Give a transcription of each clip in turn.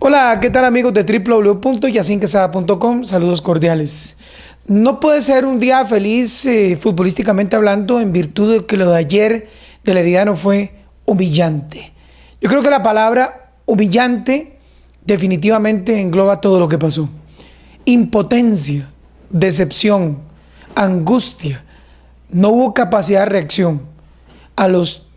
Hola, ¿qué tal amigos de www.yacinquesada.com? Saludos cordiales. No puede ser un día feliz futbolísticamente hablando en virtud de que lo de ayer del Herediano fue humillante. Yo creo que la palabra humillante definitivamente engloba todo lo que pasó. Impotencia, decepción, angustia. No hubo capacidad de reacción. A los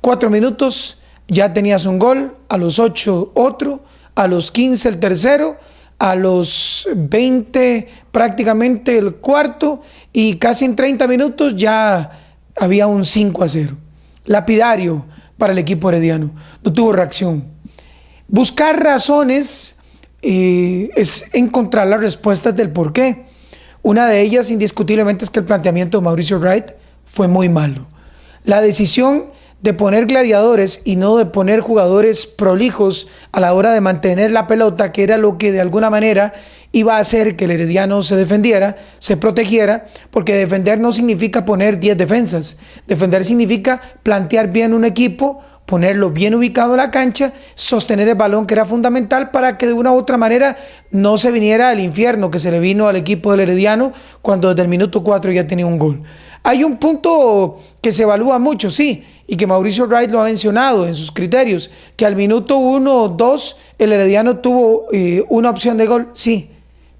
4 minutos ya tenías un gol, a los 8 otro, a los 15 el tercero, a los 20 prácticamente el cuarto y casi en 30 minutos ya había un 5-0. Lapidario para el equipo herediano. No tuvo reacción. Buscar razones es encontrar las respuestas del por qué. Una de ellas indiscutiblemente es que el planteamiento de Mauricio Wright fue muy malo. La decisión de poner gladiadores y no de poner jugadores prolijos a la hora de mantener la pelota, que era lo que de alguna manera iba a hacer que el Herediano se defendiera, se protegiera, porque defender no significa poner 10 defensas. Defender significa plantear bien un equipo, ponerlo bien ubicado en la cancha, sostener el balón, que era fundamental para que de una u otra manera no se viniera al infierno que se le vino al equipo del Herediano cuando desde el minuto 4 ya tenía un gol. Hay un punto que se evalúa mucho, sí, y que Mauricio Wright lo ha mencionado en sus criterios, que al minuto 1 o 2 el Herediano tuvo una opción de gol, sí,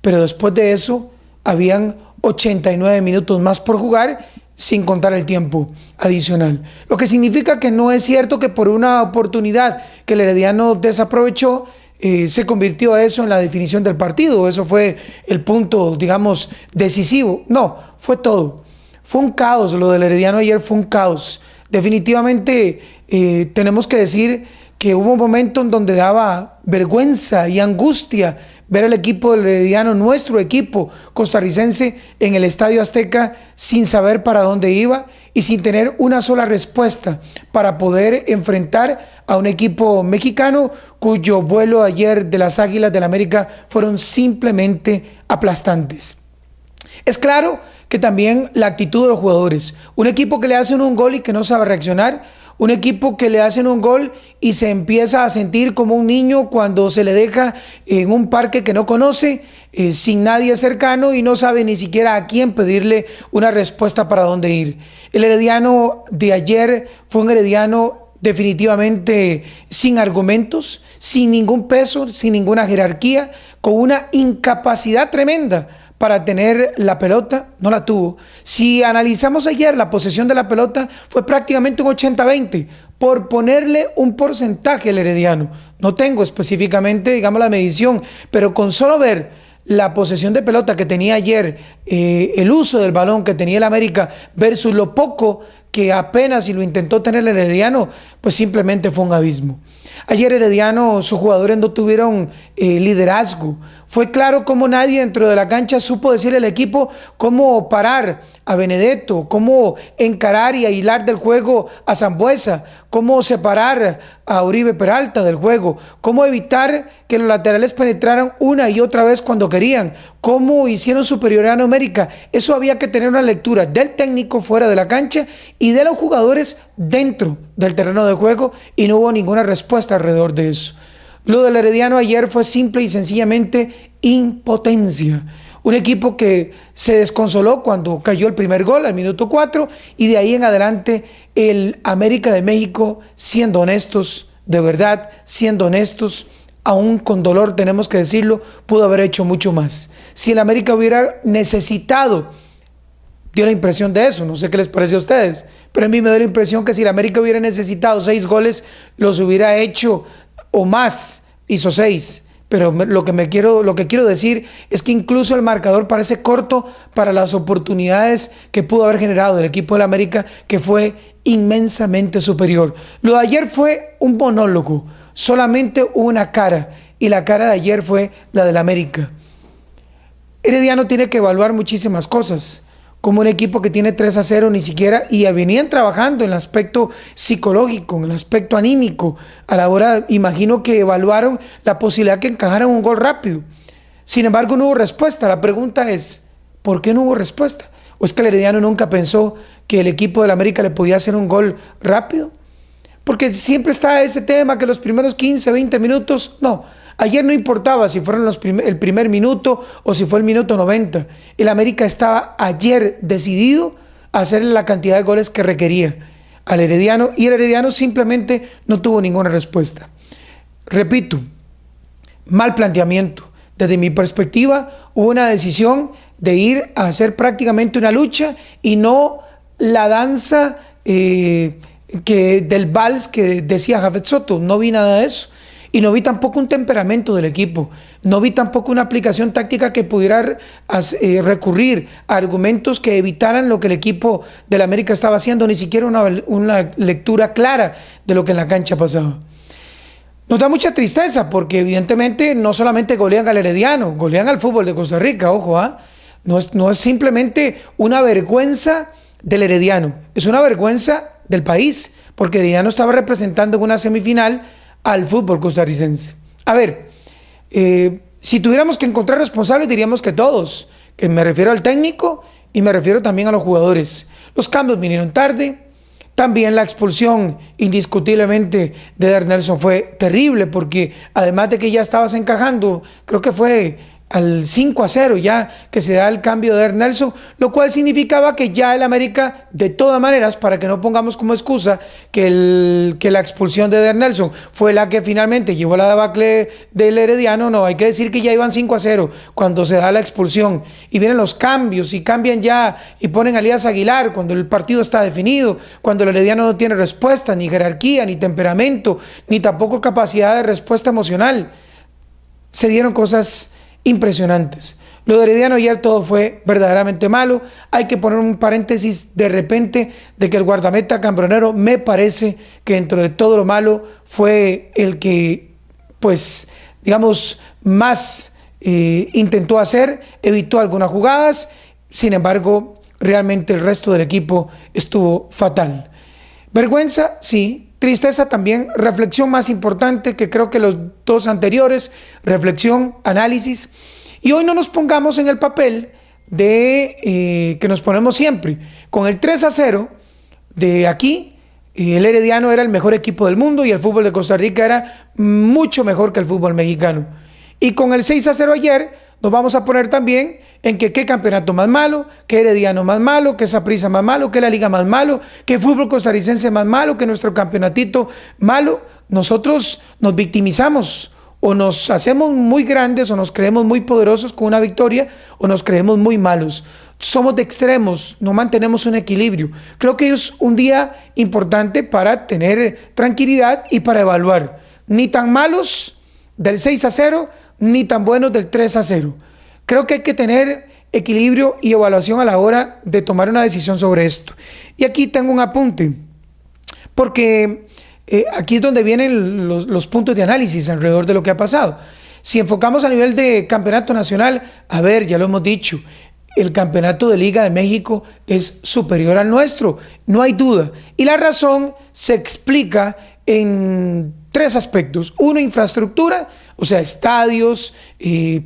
pero después de eso habían 89 minutos más por jugar sin contar el tiempo adicional. Lo que significa que no es cierto que por una oportunidad que el Herediano desaprovechó, se convirtió eso en la definición del partido. Eso fue el punto, digamos, decisivo. No, fue todo. Fue un caos, lo del Herediano ayer fue un caos. Definitivamente tenemos que decir que hubo un momento en donde daba vergüenza y angustia ver al equipo del Herediano, nuestro equipo costarricense, en el Estadio Azteca sin saber para dónde iba y sin tener una sola respuesta para poder enfrentar a un equipo mexicano cuyo vuelo ayer de las Águilas del América fueron simplemente aplastantes. Es claro que también la actitud de los jugadores, un equipo que le hacen un gol y que no sabe reaccionar, un equipo que le hacen un gol y se empieza a sentir como un niño cuando se le deja en un parque que no conoce, sin nadie cercano y no sabe ni siquiera a quién pedirle una respuesta para dónde ir. El Herediano de ayer fue un Herediano definitivamente sin argumentos, sin ningún peso, sin ninguna jerarquía, con una incapacidad tremenda para tener la pelota, no la tuvo. Si analizamos ayer la posesión de la pelota, fue prácticamente un 80-20, por ponerle un porcentaje al Herediano. No tengo específicamente, digamos, la medición, pero con solo ver la posesión de pelota que tenía ayer, el uso del balón que tenía el América, versus lo poco que apenas si lo intentó tener el Herediano, pues simplemente fue un abismo. Ayer Herediano, sus jugadores no tuvieron liderazgo. Fue claro como nadie dentro de la cancha supo decirle al equipo cómo parar a Benedetto, cómo encarar y aislar del juego a Sambueza, cómo separar a Uribe Peralta del juego, cómo evitar que los laterales penetraran una y otra vez cuando querían, cómo hicieron superioridad numérica. Eso había que tener una lectura del técnico fuera de la cancha y de los jugadores dentro del terreno de juego, y no hubo ninguna respuesta alrededor de eso. Lo del Herediano ayer fue simple y sencillamente impotencia. Un equipo que se desconsoló cuando cayó el primer gol al minuto 4 y de ahí en adelante el América de México, siendo honestos, de verdad, siendo honestos, aún con dolor tenemos que decirlo, pudo haber hecho mucho más. Si el América hubiera necesitado, dio la impresión de eso, no sé qué les parece a ustedes, pero a mí me da la impresión que si el América hubiera necesitado 6 goles, los hubiera hecho o más, hizo 6. Pero lo que quiero decir es que incluso el marcador parece corto para las oportunidades que pudo haber generado el equipo del América, que fue inmensamente superior. Lo de ayer fue un monólogo, solamente una cara, y la cara de ayer fue la del América. Herediano tiene que evaluar muchísimas cosas. Como un equipo que tiene 3-0 ni siquiera, y venían trabajando en el aspecto psicológico, en el aspecto anímico, a la hora, imagino que evaluaron la posibilidad que encajaran un gol rápido. Sin embargo, no hubo respuesta. La pregunta es, ¿por qué no hubo respuesta? ¿O es que el Herediano nunca pensó que el equipo del América le podía hacer un gol rápido? porque siempre está ese tema que los primeros 15, 20 minutos, no. Ayer no importaba si fueron el primer minuto o si fue el minuto 90. El América estaba ayer decidido a hacer la cantidad de goles que requería al Herediano y el Herediano simplemente no tuvo ninguna respuesta. Repito, mal planteamiento. Desde mi perspectiva, hubo una decisión de ir a hacer prácticamente una lucha y no la danza del vals que decía Jafet Soto. No vi nada de eso. Y no vi tampoco un temperamento del equipo. No vi tampoco una aplicación táctica que pudiera recurrir a argumentos que evitaran lo que el equipo del América estaba haciendo, ni siquiera una lectura clara de lo que en la cancha pasaba. Nos da mucha tristeza porque evidentemente no solamente golean al Herediano, golean al fútbol de Costa Rica, ojo, no es simplemente una vergüenza del Herediano, es una vergüenza del país, porque Herediano estaba representando en una semifinal al fútbol costarricense. A ver, si tuviéramos que encontrar responsables diríamos que todos, que me refiero al técnico y me refiero también a los jugadores. Los cambios vinieron tarde. También la expulsión indiscutiblemente de Eder Nelson fue terrible porque además de que ya estabas encajando, creo que fue al 5-0 ya que se da el cambio de Eder Nelson, lo cual significaba que ya el América, de todas maneras, para que no pongamos como excusa que la expulsión de Eder Nelson fue la que finalmente llevó a la debacle del Herediano, no, hay que decir que ya iban 5-0 cuando se da la expulsión y vienen los cambios y cambian ya y ponen a Elías Aguilar cuando el partido está definido, cuando el Herediano no tiene respuesta, ni jerarquía, ni temperamento, ni tampoco capacidad de respuesta emocional. Se dieron cosas impresionantes. Lo de Herediano ayer todo fue verdaderamente malo. Hay que poner un paréntesis de repente de que el guardameta Cambronero me parece que dentro de todo lo malo fue el que, pues, digamos, más intentó hacer, evitó algunas jugadas. Sin embargo, realmente el resto del equipo estuvo fatal. Vergüenza, sí. Tristeza también, reflexión más importante que creo que los dos anteriores, reflexión, análisis. Y hoy no nos pongamos en el papel de que nos ponemos siempre. Con el 3-0 de aquí, el Herediano era el mejor equipo del mundo y el fútbol de Costa Rica era mucho mejor que el fútbol mexicano. Y con el 6-0 ayer nos vamos a poner también en que qué campeonato más malo, qué Herediano más malo, qué Saprissa más malo, qué la liga más malo, qué fútbol costarricense más malo, que nuestro campeonatito malo. Nosotros nos victimizamos o nos hacemos muy grandes o nos creemos muy poderosos con una victoria o nos creemos muy malos. Somos de extremos, no mantenemos un equilibrio. Creo que es un día importante para tener tranquilidad y para evaluar. Ni tan malos del 6-0, ni tan buenos del 3-0. Creo que hay que tener equilibrio y evaluación a la hora de tomar una decisión sobre esto. Y aquí tengo un apunte, porque aquí es donde vienen los puntos de análisis alrededor de lo que ha pasado. Si enfocamos a nivel de campeonato nacional, a ver, ya lo hemos dicho, el campeonato de Liga de México es superior al nuestro, no hay duda. Y la razón se explica en tres aspectos. Uno, infraestructura, o sea, estadios,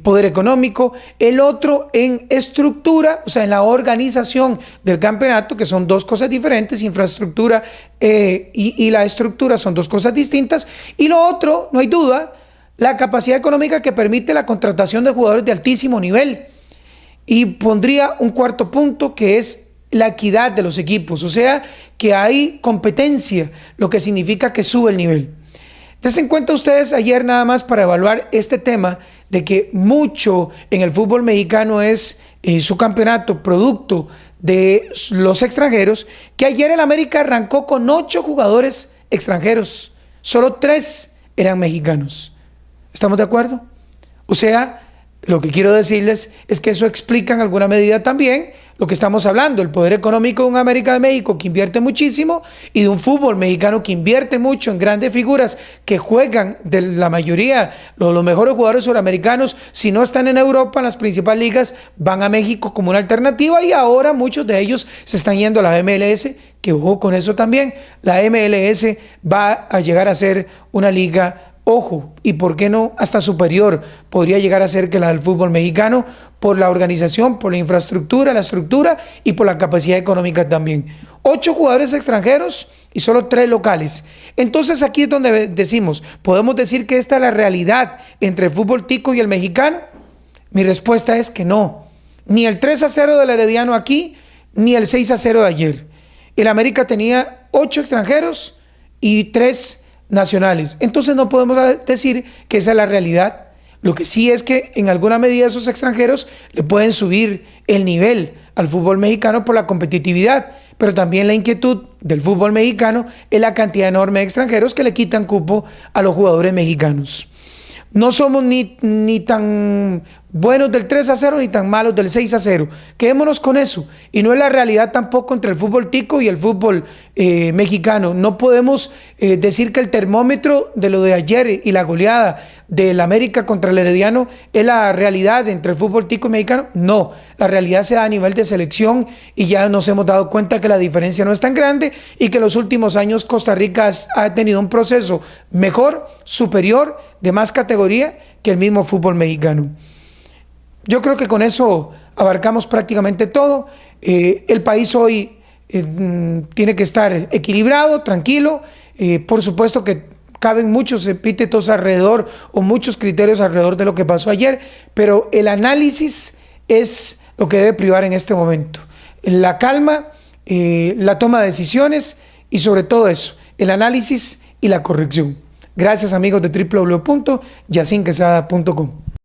poder económico. El otro en estructura, o sea, en la organización del campeonato, que son dos cosas diferentes. Infraestructura y la estructura son dos cosas distintas. Y lo otro, no hay duda, la capacidad económica que permite la contratación de jugadores de altísimo nivel. Y pondría un cuarto punto, que es la equidad de los equipos, o sea, que hay competencia, lo que significa que sube el nivel. Dense en cuenta ustedes ayer nada más para evaluar este tema de que mucho en el fútbol mexicano es su campeonato producto de los extranjeros, que ayer el América arrancó con 8 jugadores extranjeros, solo 3 eran mexicanos. ¿Estamos de acuerdo? O sea, lo que quiero decirles es que eso explica en alguna medida también lo que estamos hablando, el poder económico de un América de México que invierte muchísimo y de un fútbol mexicano que invierte mucho en grandes figuras que juegan, de la mayoría, los mejores jugadores suramericanos, si no están en Europa, en las principales ligas, van a México como una alternativa y ahora muchos de ellos se están yendo a la MLS, que ojo con eso también, la MLS va a llegar a ser una liga ojo, y por qué no hasta superior podría llegar a ser que la del fútbol mexicano, por la organización, por la infraestructura, la estructura y por la capacidad económica también. 8 jugadores extranjeros y solo 3 locales. Entonces aquí es donde decimos, ¿podemos decir que esta es la realidad entre el fútbol tico y el mexicano? Mi respuesta es que no. Ni el 3-0 del Herediano aquí, ni el 6-0 de ayer. El América tenía 8 extranjeros y 3 nacionales. Entonces no podemos decir que esa es la realidad. Lo que sí es que en alguna medida esos extranjeros le pueden subir el nivel al fútbol mexicano por la competitividad, pero también la inquietud del fútbol mexicano es la cantidad enorme de extranjeros que le quitan cupo a los jugadores mexicanos. No somos ni tan buenos del 3-0 ni tan malos del 6-0. Quedémonos con eso. Y no es la realidad tampoco entre el fútbol tico y el fútbol mexicano. No podemos decir que el termómetro de lo de ayer y la goleada del América contra el Herediano es la realidad entre el fútbol tico y mexicano. No, la realidad se da a nivel de selección y ya nos hemos dado cuenta que la diferencia no es tan grande y que en los últimos años Costa Rica ha tenido un proceso mejor, superior, de más categoría que el mismo fútbol mexicano. Yo creo que con eso abarcamos prácticamente todo. El país hoy tiene que estar equilibrado, tranquilo. Por supuesto que caben muchos epítetos alrededor o muchos criterios alrededor de lo que pasó ayer, pero el análisis es lo que debe privar en este momento. La calma, la toma de decisiones y sobre todo eso, el análisis y la corrección. Gracias amigos de www.yacinquesada.com.